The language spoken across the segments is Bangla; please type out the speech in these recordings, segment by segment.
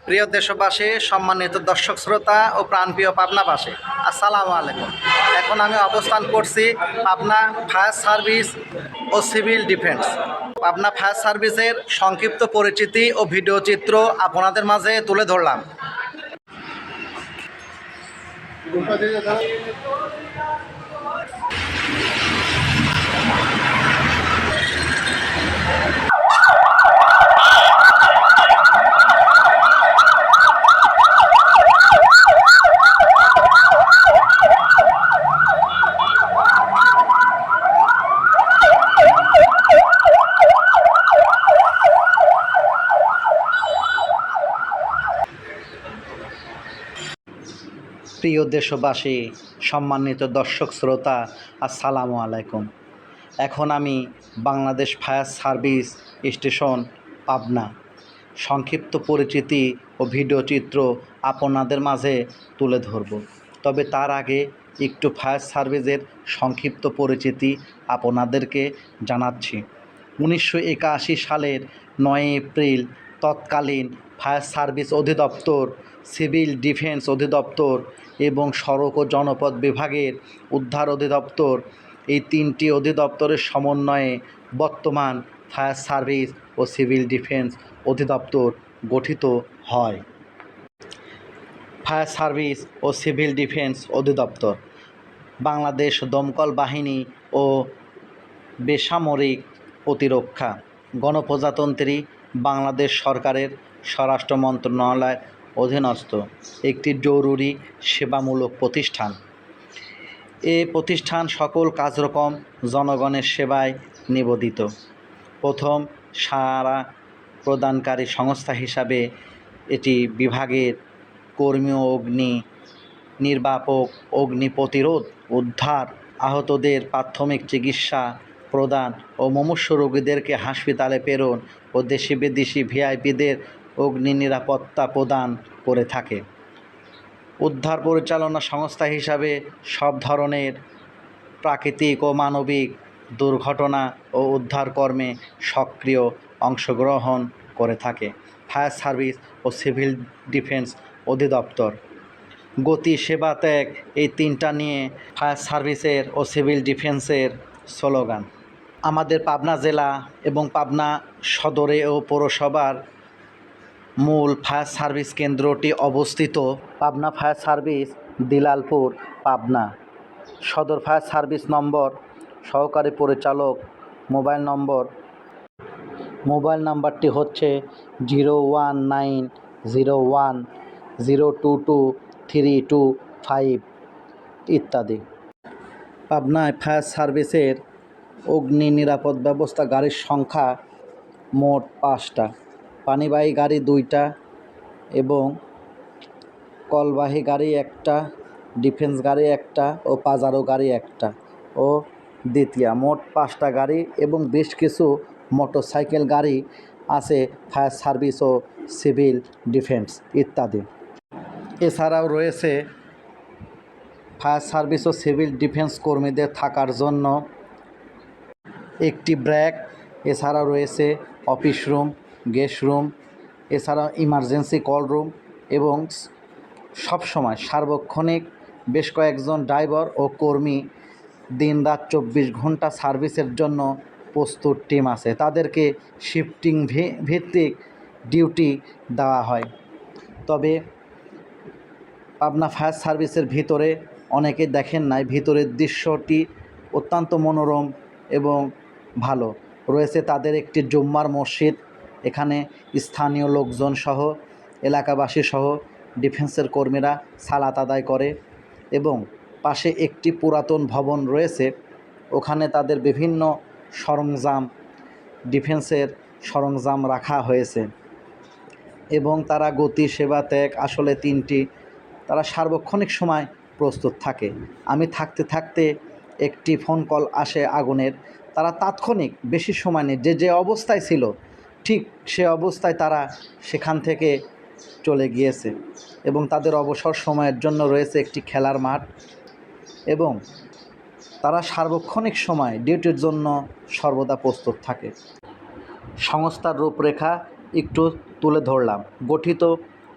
প্রিয় দেশবাসী, সম্মানিত দর্শক শ্রোতা ও প্রাণপ্রিয় পাবনাবাসী, আসসালামু আলাইকুম। এখন আমি অবস্থান করছি পাবনা ফায়ার সার্ভিস ও সিভিল ডিফেন্স। পাবনা ফায়ার সার্ভিসের সংক্ষিপ্ত পরিচিতি ও ভিডিও চিত্র আপনাদের মাঝে তুলে ধরলাম। প্রিয় দেশবাসী, সম্মানিত দর্শক শ্রোতা, আসসালামু আলাইকুম। এখন আমি Bangladesh fire service station Pabna সংক্ষিপ্ত পরিচিতি ও ভিডিও চিত্র আপনাদের মাঝে তুলে ধরব। তবে তার আগে একটু ফায়ার সার্ভিসের সংক্ষিপ্ত পরিচিতি আপনাদেরকে জানাচ্ছি। 1981 সালের 9 এপ্রিল তৎকালীন ফায়ার সার্ভিস অধিদপ্তর, সিভিল ডিফেন্স অধিদপ্তর এবং সড়ক ও জনপথ বিভাগের উদ্ধার অধিদপ্তর, এই তিনটি অধিদপ্তরের সমন্বয়ে বর্তমান ফায়ার সার্ভিস ও সিভিল ডিফেন্স অধিদপ্তর গঠিত হয়। ফায়ার সার্ভিস ও সিভিল ডিফেন্স অধিদপ্তর বাংলাদেশ দমকল বাহিনী ও বেসামরিক প্রতিরক্ষা গণপ্রজাতন্ত্রী বাংলাদেশ সরকারের স্বরাষ্ট্র মন্ত্রণালয়ের অধীনস্থ একটি জরুরি সেবামূলক প্রতিষ্ঠান। এ প্রতিষ্ঠান সকল কার্যক্রম জনগণের সেবায় নিবেদিত। প্রথম সাড়া প্রদানকারী সংস্থা হিসাবে এটি বিভাগের কর্মী, অগ্নি নির্বাপক, অগ্নি প্রতিরোধ, উদ্ধার, আহতদের প্রাথমিক চিকিৎসা প্রদান ও মুমূর্ষু রোগীদেরকে হাসপাতালে প্রেরণ ও দেশি বিদেশি ভিআইপিদের অগ্নি নিরাপত্তা প্রদান করে থাকে। উদ্ধার পরিচালনা সংস্থা হিসাবে সব ধরনের প্রাকৃতিক ও মানবিক দুর্ঘটনা ও উদ্ধার কর্মে সক্রিয় অংশগ্রহণ করে থাকে। ফায়ার সার্ভিস ও সিভিল ডিফেন্স অধিদপ্তর গতি, সেবা, ত্যাগ, এই তিনটা নিয়ে ফায়ার সার্ভিসের ও সিভিল ডিফেন্সের স্লোগান। আমাদের পাবনা জেলা এবং পাবনা সদরে ও পৌরসভার মূল ফায়ার সার্ভিস কেন্দ্রটি অবস্থিত পাবনা ফায়ার সার্ভিস, দিলালপুর, পাবনা। সদর ফায়ার সার্ভিস নম্বর, সহকারী পরিচালক মোবাইল নাম্বারটি হচ্ছে 01901022325 ইত্যাদি। পাবনায় ফায়ার সার্ভিসের অগ্নি নিরাপদ ব্যবস্থা গাড়ির সংখ্যা মোট 5টা, পানিবাহী গাড়ি 2টা এবং কলবাহী গাড়ি 1টা, ডিফেন্স গাড়ি 1টা ও পাজারো গাড়ি 1টা ও দ্বিতীয়, মোট 5টা গাড়ি এবং বেশ কিছু মোটরসাইকেল গাড়ি আছে ফায়ার সার্ভিস ও সিভিল ডিফেন্স ইত্যাদি। এছাড়াও রয়েছে ফায়ার সার্ভিস ও সিভিল ডিফেন্স কর্মীদের থাকার জন্য একটি ব্র্যাক, এছাড়াও রয়েছে অফিস রুম, গেস্ট রুম, এছাড়াও ইমার্জেন্সি কল রুম এবং সবসময় সার্বক্ষণিক বেশ কয়েকজন ড্রাইভার ও কর্মী দিনরাত 24 ঘন্টা সার্ভিসের জন্য প্রস্তুত টিম আছে। তাদেরকে শিফটিং ভিত্তিক ডিউটি দেওয়া হয়। তবে পাবনা ফায়ার সার্ভিসের ভিতরে অনেকে দেখেন নাই, ভিতরের দৃশ্যটি অত্যন্ত মনোরম এবং ভালো। রয়েছে তাদের একটি জুম্মার মসজিদ, এখানে স্থানীয় লোকজন সহ এলাকাবাসী সহ ডিফেন্সের কর্মীরা সালাত আদায় করে এবং পাশে একটি পুরাতন ভবন রয়েছে, ওখানে তাদের বিভিন্ন সরঞ্জাম, ডিফেন্সের সরঞ্জাম রাখা হয়েছে এবং তারা গতি, সেবা, ত্যাগ আসলে তিনটি, তারা সার্বক্ষণিক সময় প্রস্তুত থাকে। আমি থাকতে একটি ফোন কল আসে আগুনের, তারা তাৎক্ষণিক, বেশি সময় নেই, যে অবস্থায় ছিল ঠিক সে অবস্থায় তারা সেখান থেকে চলে গিয়েছে এবং তাদের অবসর সময়ের জন্য রয়েছে একটি খেলার মাঠ এবং তারা সার্বক্ষণিক সময় ডিউটির জন্য সর্বদা প্রস্তুত থাকে। সংস্থার রূপরেখা একটু তুলে ধরলাম। গঠিত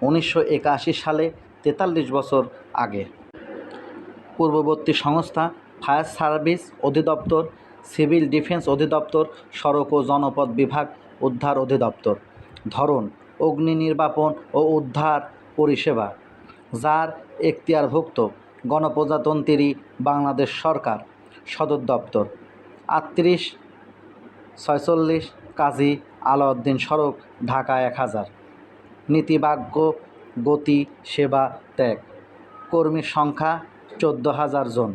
1981 সালে, 43 বছর আগে। পূর্ববর্তী সংস্থা: ফায়ার সার্ভিস অধিদপ্তর, সিভিল ডিফেন্স অধিদপ্তর, সড়ক ও জনপথ বিভাগ, উদ্ধার অধিদপ্তর। ধরন: অগ্নি নির্বাপন ও উদ্ধার পরিষেবা, যার এখতিয়ারভুক্ত গণপ্রজাতন্ত্রী বাংলাদেশ সরকার। সদর দপ্তর: 3846 কাজী আলাউদ্দিন সড়ক, ঢাকা 1000। নীতিবাক্য: গতি, সেবা, ত্যাগ। কর্মীর সংখ্যা 14,000 জন,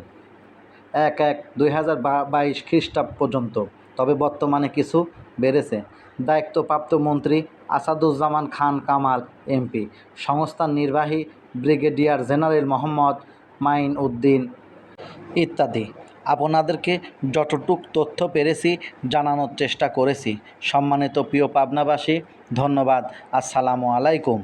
1/1/2022 খ্রিস্টাব্দ পর্যন্ত, তবে বর্তমানে কিছু বেড়েছে। দায়িত্বপ্রাপ্ত মন্ত্রী: আসাদুজ্জামান খান কামাল এমপি। সংস্থার নির্বাহী: ব্রিগেডিয়ার জেনারেল মোহাম্মদ মাঈন উদ্দিন ইত্যাদি। আপনাদেরকে যতটুক তথ্য পেরেছি জানানোর চেষ্টা করেছি। সম্মানিত প্রিয় পাবনাবাসী, ধন্যবাদ। আসসালামু আলাইকুম।